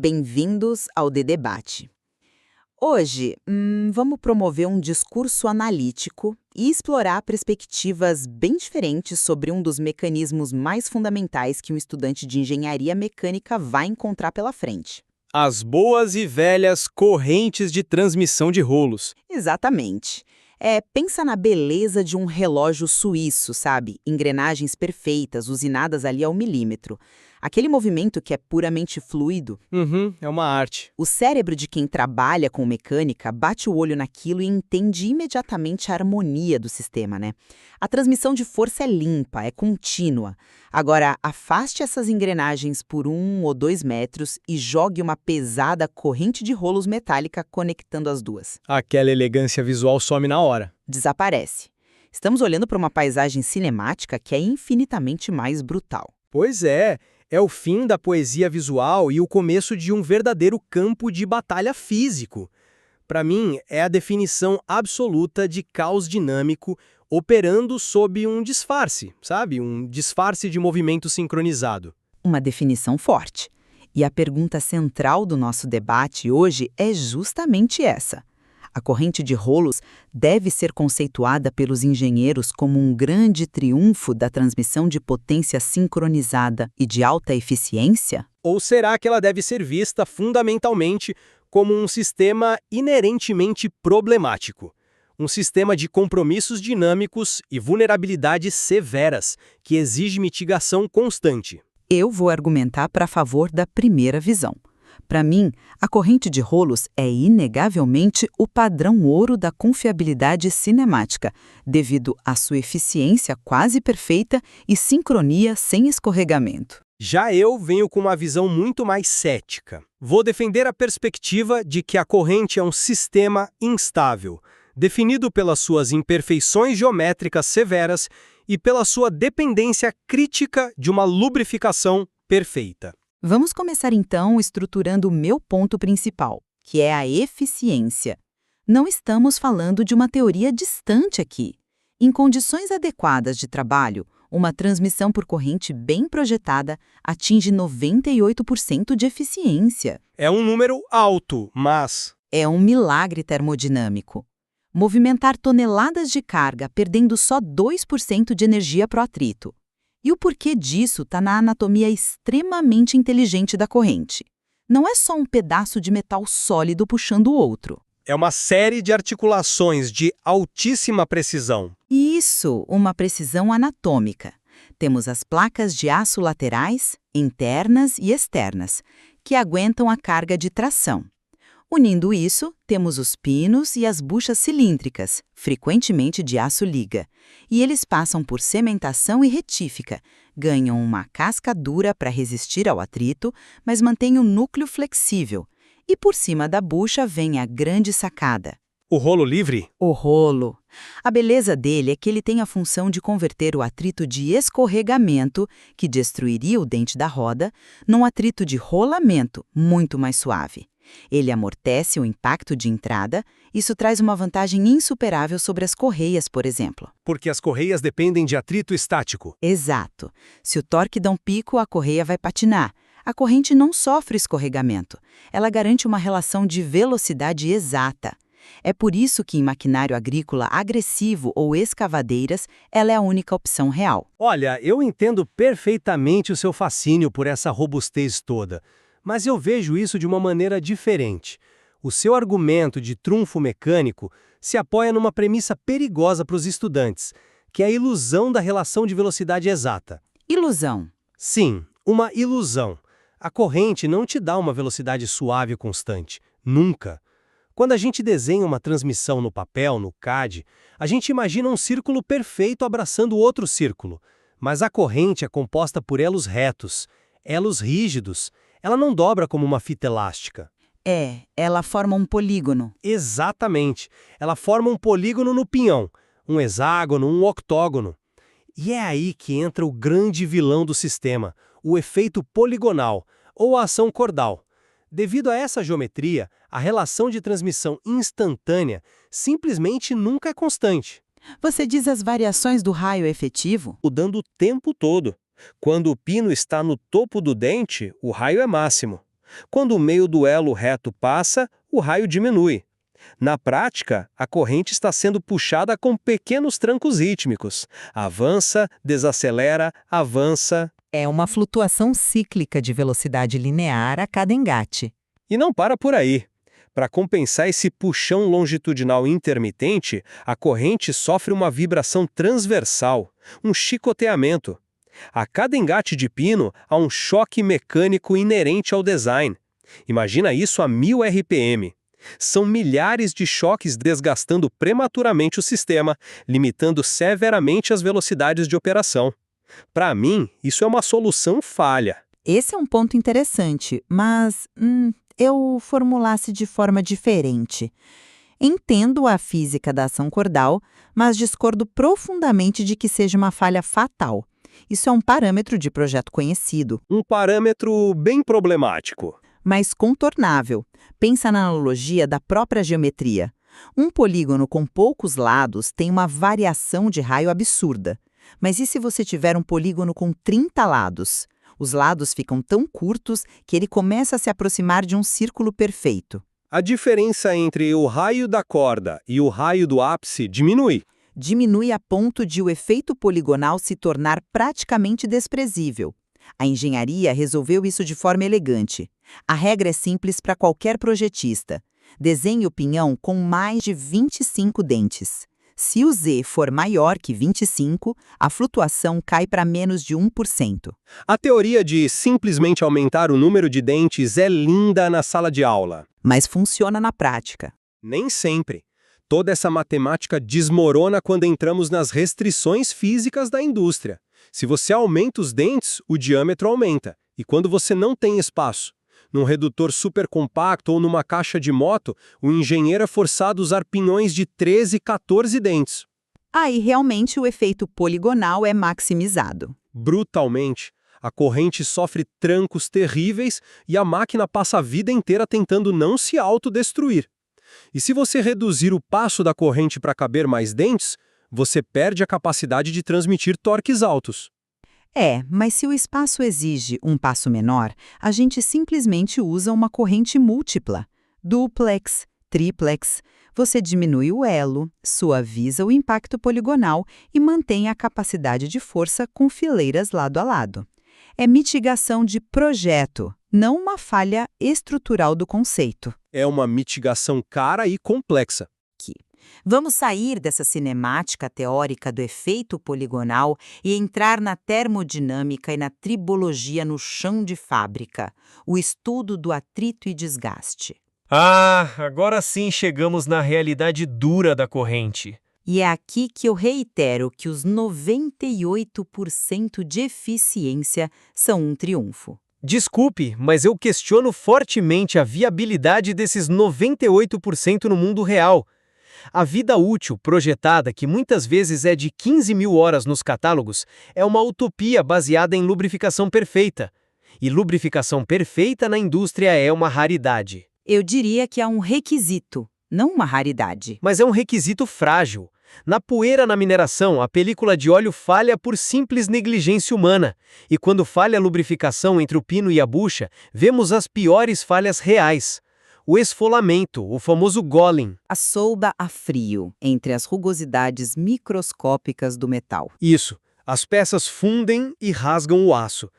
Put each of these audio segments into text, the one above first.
bem-vindos ao The Debate. Hoje, vamos promover um discurso analítico e explorar perspectivas bem diferentes sobre um dos mecanismos mais fundamentais que um estudante de engenharia mecânica vai encontrar pela frente. As boas e velhas correntes de transmissão de rolos. Exatamente. Pensa na beleza de um relógio suíço, sabe? Engrenagens perfeitas, usinadas ali ao milímetro. Aquele movimento que é puramente fluido. É uma arte. O cérebro de quem trabalha com mecânica bate o olho naquilo e entende imediatamente a harmonia do sistema, né? A transmissão de força é limpa, é contínua. Agora, afaste essas engrenagens por 1 ou 2 metros e jogue uma pesada corrente de rolos metálica conectando as duas. Aquela elegância visual some na hora. Desaparece. Estamos olhando para uma paisagem cinemática que é infinitamente mais brutal. Pois é o fim da poesia visual e o começo de um verdadeiro campo de batalha físico. Para mim, é a definição absoluta de caos dinâmico operando sob um disfarce, sabe? Um disfarce de movimento sincronizado. Uma definição forte. E a pergunta central do nosso debate hoje é justamente essa. A corrente de rolos deve ser conceituada pelos engenheiros como um grande triunfo da transmissão de potência sincronizada e de alta eficiência? Ou será que ela deve ser vista fundamentalmente como um sistema inerentemente problemático? Um sistema de compromissos dinâmicos e vulnerabilidades severas, que exige mitigação constante. Eu vou argumentar para favor da primeira visão. Para mim, a corrente de rolos é inegavelmente o padrão ouro da confiabilidade cinemática, devido à sua eficiência quase perfeita e sincronia sem escorregamento. Já eu venho com uma visão muito mais cética. Vou defender a perspectiva de que a corrente é um sistema instável, definido pelas suas imperfeições geométricas severas e pela sua dependência crítica de uma lubrificação perfeita. Vamos começar então estruturando o meu ponto principal, que é a eficiência. Não estamos falando de uma teoria distante aqui. Em condições adequadas de trabalho, uma transmissão por corrente bem projetada atinge 98% de eficiência. É um número alto, mas... É um milagre termodinâmico. Movimentar toneladas de carga perdendo só 2% de energia pro atrito. E o porquê disso está na anatomia extremamente inteligente da corrente. Não é só um pedaço de metal sólido puxando o outro. É uma série de articulações de altíssima precisão. Isso, uma precisão anatômica. Temos as placas de aço laterais, internas e externas, que aguentam a carga de tração. Unindo isso, temos os pinos e as buchas cilíndricas, frequentemente de aço liga, e eles passam por cementação e retífica, ganham uma casca dura para resistir ao atrito, mas mantêm o núcleo flexível. E por cima da bucha vem a grande sacada. O rolo livre? O rolo. A beleza dele é que ele tem a função de converter o atrito de escorregamento, que destruiria o dente da roda, num atrito de rolamento, muito mais suave. Ele amortece o impacto de entrada, isso traz uma vantagem insuperável sobre as correias, por exemplo. Porque as correias dependem de atrito estático. Exato. Se o torque dá um pico, a correia vai patinar. A corrente não sofre escorregamento. Ela garante uma relação de velocidade exata. É por isso que em maquinário agrícola agressivo ou escavadeiras, ela é a única opção real. Olha, eu entendo perfeitamente o seu fascínio por essa robustez toda. Mas eu vejo isso de uma maneira diferente. O seu argumento de trunfo mecânico se apoia numa premissa perigosa para os estudantes, que é a ilusão da relação de velocidade exata. Ilusão. Sim, uma ilusão. A corrente não te dá uma velocidade suave e constante. Nunca. Quando a gente desenha uma transmissão no papel, no CAD, a gente imagina um círculo perfeito abraçando outro círculo. Mas a corrente é composta por elos retos, elos rígidos. Ela não dobra como uma fita elástica. Ela forma um polígono. Exatamente. Ela forma um polígono no pinhão, um hexágono, um octógono. E é aí que entra o grande vilão do sistema, o efeito poligonal, ou a ação cordal. Devido a essa geometria, a relação de transmissão instantânea simplesmente nunca é constante. Você diz as variações do raio efetivo? Mudando o tempo todo. Quando o pino está no topo do dente, o raio é máximo. Quando o meio do elo reto passa, o raio diminui. Na prática, a corrente está sendo puxada com pequenos trancos rítmicos. Avança, desacelera, avança. É uma flutuação cíclica de velocidade linear a cada engate. E não para por aí. Para compensar esse puxão longitudinal intermitente, a corrente sofre uma vibração transversal, um chicoteamento. A cada engate de pino, há um choque mecânico inerente ao design. Imagina isso a 1000 RPM. São milhares de choques desgastando prematuramente o sistema, limitando severamente as velocidades de operação. Para mim, isso é uma solução falha. Esse é um ponto interessante, mas eu formulasse de forma diferente. Entendo a física da ação cordal, mas discordo profundamente de que seja uma falha fatal. Isso é um parâmetro de projeto conhecido. Um parâmetro bem problemático. Mas contornável. Pensa na analogia da própria geometria. Um polígono com poucos lados tem uma variação de raio absurda. Mas e se você tiver um polígono com 30 lados? Os lados ficam tão curtos que ele começa a se aproximar de um círculo perfeito. A diferença entre o raio da corda e o raio do ápice diminui. Diminui a ponto de o efeito poligonal se tornar praticamente desprezível. A engenharia resolveu isso de forma elegante. A regra é simples para qualquer projetista. Desenhe o pinhão com mais de 25 dentes. Se o Z for maior que 25, a flutuação cai para menos de 1%. A teoria de simplesmente aumentar o número de dentes é linda na sala de aula. Mas funciona na prática. Nem sempre. Toda essa matemática desmorona quando entramos nas restrições físicas da indústria. Se você aumenta os dentes, o diâmetro aumenta. E quando você não tem espaço? Num redutor super compacto ou numa caixa de moto, o engenheiro é forçado a usar pinhões de 13, 14 dentes. Aí realmente o efeito poligonal é maximizado. Brutalmente. A corrente sofre trancos terríveis e a máquina passa a vida inteira tentando não se autodestruir. E se você reduzir o passo da corrente para caber mais dentes, você perde a capacidade de transmitir torques altos. Mas se o espaço exige um passo menor, a gente simplesmente usa uma corrente múltipla. Duplex, triplex. Você diminui o elo, suaviza o impacto poligonal e mantém a capacidade de força com fileiras lado a lado. É mitigação de projeto, não uma falha estrutural do conceito. É uma mitigação cara e complexa. Vamos sair dessa cinemática teórica do efeito poligonal e entrar na termodinâmica e na tribologia no chão de fábrica, o estudo do atrito e desgaste. Agora sim chegamos na realidade dura da corrente. E é aqui que eu reitero que os 98% de eficiência são um triunfo. Desculpe, mas eu questiono fortemente a viabilidade desses 98% no mundo real. A vida útil projetada, que muitas vezes é de 15.000 horas nos catálogos, é uma utopia baseada em lubrificação perfeita. E lubrificação perfeita na indústria é uma raridade. Eu diria que é um requisito, não uma raridade. Mas é um requisito frágil. Na poeira na mineração, a película de óleo falha por simples negligência humana. E quando falha a lubrificação entre o pino e a bucha, vemos as piores falhas reais. O esfolamento, o famoso Golem. A solda a frio entre as rugosidades microscópicas do metal. Isso, as peças fundem e rasgam o aço.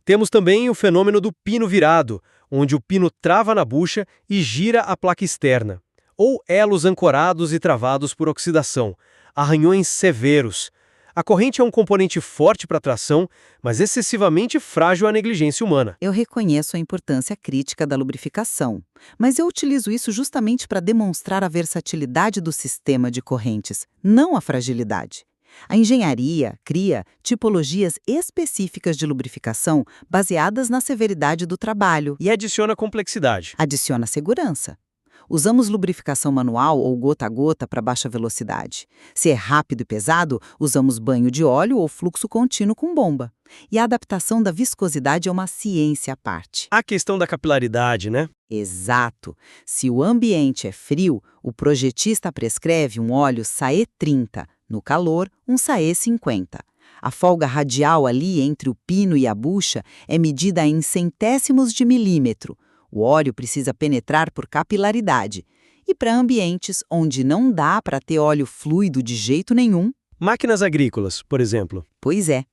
Temos também o fenômeno do pino virado, onde o pino trava na bucha e gira a placa externa. Ou elos ancorados e travados por oxidação, arranhões severos. A corrente é um componente forte para a tração, mas excessivamente frágil à negligência humana. Eu reconheço a importância crítica da lubrificação, mas eu utilizo isso justamente para demonstrar a versatilidade do sistema de correntes, não a fragilidade. A engenharia cria tipologias específicas de lubrificação baseadas na severidade do trabalho E adiciona complexidade. adiciona segurança. Usamos lubrificação manual ou gota a gota para baixa velocidade. Se é rápido e pesado, usamos banho de óleo ou fluxo contínuo com bomba. E a adaptação da viscosidade é uma ciência à parte. A questão da capilaridade, né? Exato. Se o ambiente é frio, o projetista prescreve um óleo SAE 30, no calor, um SAE 50. A folga radial ali entre o pino e a bucha é medida em centésimos de milímetro. O óleo precisa penetrar por capilaridade. E para ambientes onde não dá para ter óleo fluido de jeito nenhum, Máquinas agrícolas, por exemplo. pois é.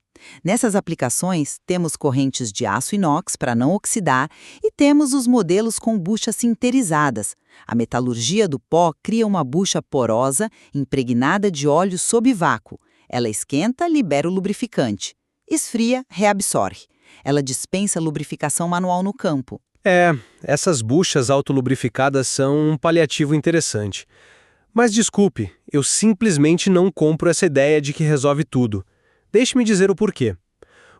Nessas aplicações, temos correntes de aço inox para não oxidar e temos os modelos com buchas sinterizadas. A metalurgia do pó cria uma bucha porosa, impregnada de óleo sob vácuo. Ela esquenta, libera o lubrificante. Esfria, reabsorve. Ela dispensa lubrificação manual no campo. Essas buchas autolubrificadas são um paliativo interessante. Mas desculpe, eu simplesmente não compro essa ideia de que resolve tudo. Deixe-me dizer o porquê.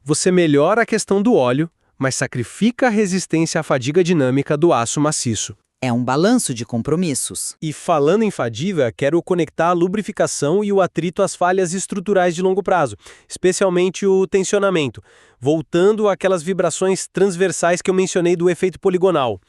Você melhora a questão do óleo, mas sacrifica a resistência à fadiga dinâmica do aço maciço. É um balanço de compromissos. E falando em fadiga, quero conectar a lubrificação e o atrito às falhas estruturais de longo prazo, especialmente o tensionamento, voltando àquelas vibrações transversais que eu mencionei do efeito poligonal.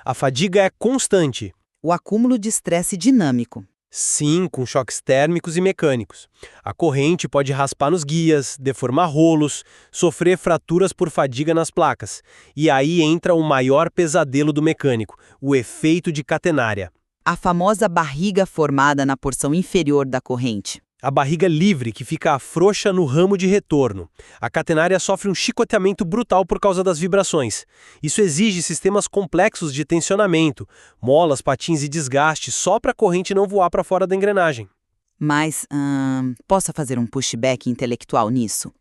A fadiga é constante. O acúmulo de estresse dinâmico. Sim, com choques térmicos e mecânicos. A corrente pode raspar nos guias, deformar rolos, sofrer fraturas por fadiga nas placas. E aí entra o maior pesadelo do mecânico, o efeito de catenária. A famosa barriga formada na porção inferior da corrente. A barriga livre que fica frouxa no ramo de retorno. A catenária sofre um chicoteamento brutal por causa das vibrações. Isso exige sistemas complexos de tensionamento, molas, patins e desgaste só para a corrente não voar para fora da engrenagem. Mas, posso fazer um pushback intelectual nisso?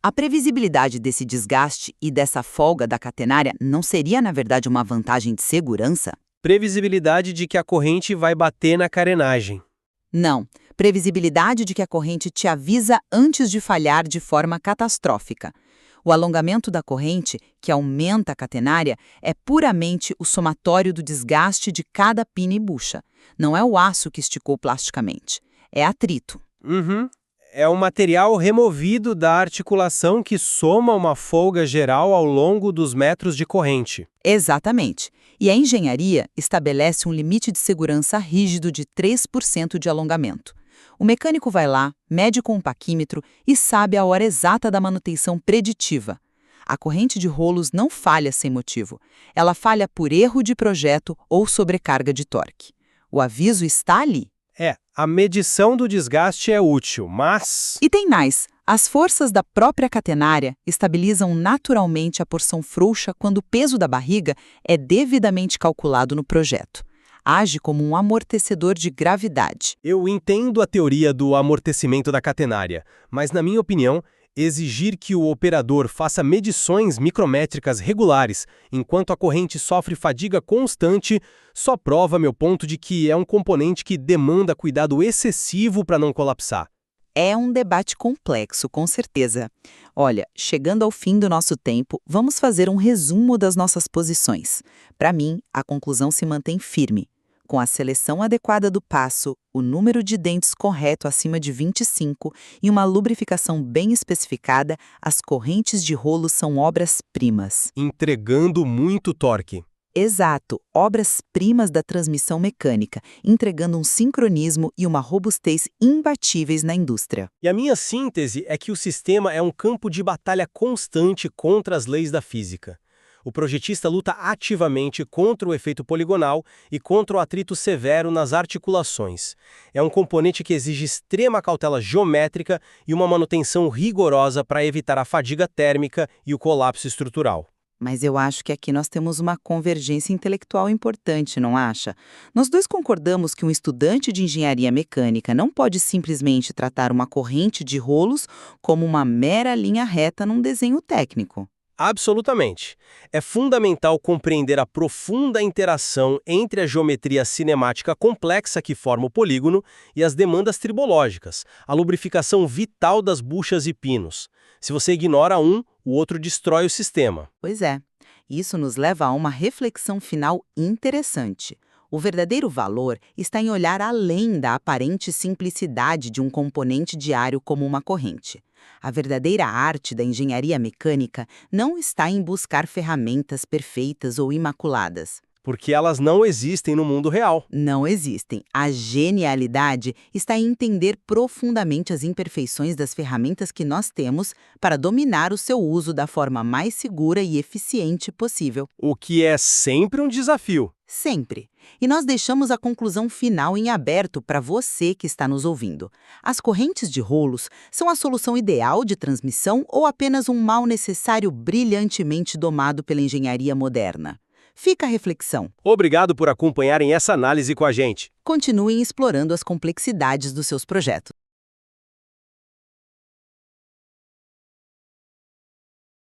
A previsibilidade desse desgaste e dessa folga da catenária não seria, na verdade, uma vantagem de segurança? Previsibilidade de que a corrente vai bater na carenagem. Não. Previsibilidade de que a corrente te avisa antes de falhar de forma catastrófica. O alongamento da corrente, que aumenta a catenária, é puramente o somatório do desgaste de cada pino e bucha. Não é o aço que esticou plasticamente. É atrito. É o material removido da articulação que soma uma folga geral ao longo dos metros de corrente. Exatamente. E a engenharia estabelece um limite de segurança rígido de 3% de alongamento. O mecânico vai lá, mede com um paquímetro e sabe a hora exata da manutenção preditiva. A corrente de rolos não falha sem motivo. Ela falha por erro de projeto ou sobrecarga de torque. O aviso está ali. A medição do desgaste é útil, mas... E tem mais. As forças da própria catenária estabilizam naturalmente a porção frouxa quando o peso da barriga é devidamente calculado no projeto. Age como um amortecedor de gravidade. Eu entendo a teoria do amortecimento da catenária, mas, na minha opinião, exigir que o operador faça medições micrométricas regulares enquanto a corrente sofre fadiga constante só prova meu ponto de que é um componente que demanda cuidado excessivo para não colapsar. É um debate complexo, com certeza. Olha, chegando ao fim do nosso tempo, vamos fazer um resumo das nossas posições. Para mim, a conclusão se mantém firme. Com a seleção adequada do passo, o número de dentes correto acima de 25 e uma lubrificação bem especificada, as correntes de rolo são obras-primas. Entregando muito torque. Exato, obras-primas da transmissão mecânica, entregando um sincronismo e uma robustez imbatíveis na indústria. E a minha síntese é que o sistema é um campo de batalha constante contra as leis da física. O projetista luta ativamente contra o efeito poligonal e contra o atrito severo nas articulações. É um componente que exige extrema cautela geométrica e uma manutenção rigorosa para evitar a fadiga térmica e o colapso estrutural. Mas eu acho que aqui nós temos uma convergência intelectual importante, não acha? Nós dois concordamos que um estudante de engenharia mecânica não pode simplesmente tratar uma corrente de rolos como uma mera linha reta num desenho técnico. Absolutamente. É fundamental compreender a profunda interação entre a geometria cinemática complexa que forma o polígono e as demandas tribológicas, a lubrificação vital das buchas e pinos. Se você ignora um, o outro destrói o sistema. Pois é. Isso nos leva a uma reflexão final interessante. O verdadeiro valor está em olhar além da aparente simplicidade de um componente diário como uma corrente. A verdadeira arte da engenharia mecânica não está em buscar ferramentas perfeitas ou imaculadas. porque elas não existem no mundo real. Não existem. A genialidade está em entender profundamente as imperfeições das ferramentas que nós temos para dominar o seu uso da forma mais segura e eficiente possível. O que é sempre um desafio. Sempre. E nós deixamos a conclusão final em aberto para você que está nos ouvindo. As correntes de rolos são a solução ideal de transmissão ou apenas um mal necessário brilhantemente domado pela engenharia moderna? Fica a reflexão. Obrigado por acompanharem essa análise com a gente. Continuem explorando as complexidades dos seus projetos.